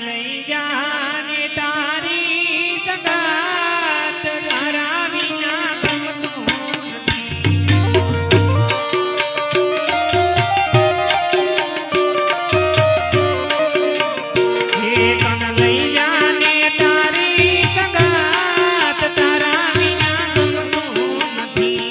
લઈ જાને તારી સગાત તારા વિના ગમતું નથી. કન લઈ જાને તારી સગાત તારા વિના ગમતું નથી.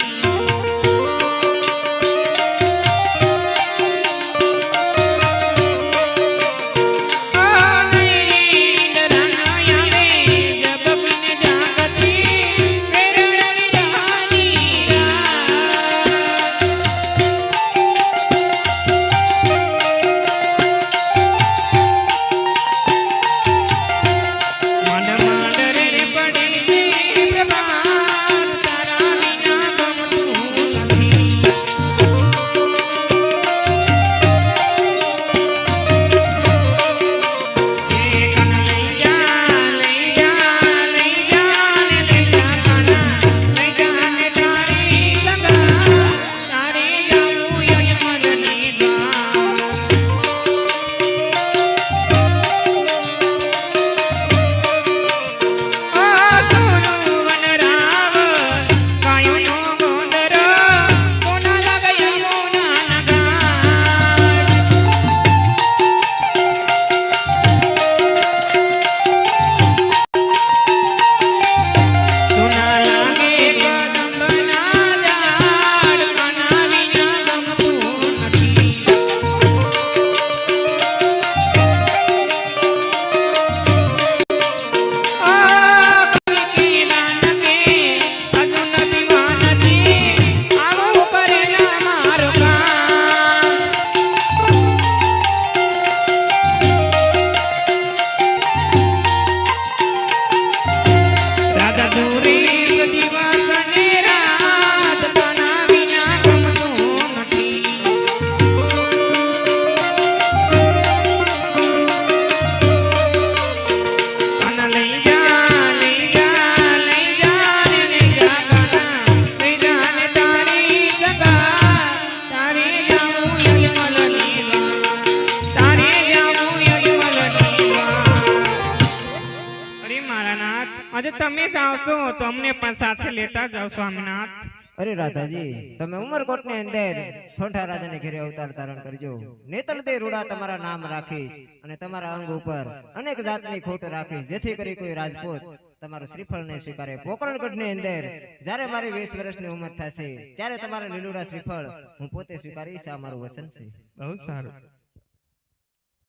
આજે તમે જાઓ છો તો અમને પણ સાથે લેતા જાઓ સ્વામીનાથ. અરે રાધાજી, તમે ઉમરકોટ ની અંદર સોંઠા રાજાને ઘરે અવતાર ધારણ કરજો. નેતલ તે રૂડા તમારા નામ રાખીશ અને તમારા અંગ ઉપર અનેક જાતની ખોટ રાખીશ, જેથી કરી કોઈ રાજપૂત તમારું શ્રીફળ ને સ્વીકારે. પોકરણગઢ ની અંદર જ્યારે મારી 20 વર્ષની ઉંમર થશે ત્યારે તમારા લીલુડા શ્રીફળ હું પોતે સ્વીકારીશ. આ મારું વચન છે. બહુ સારું.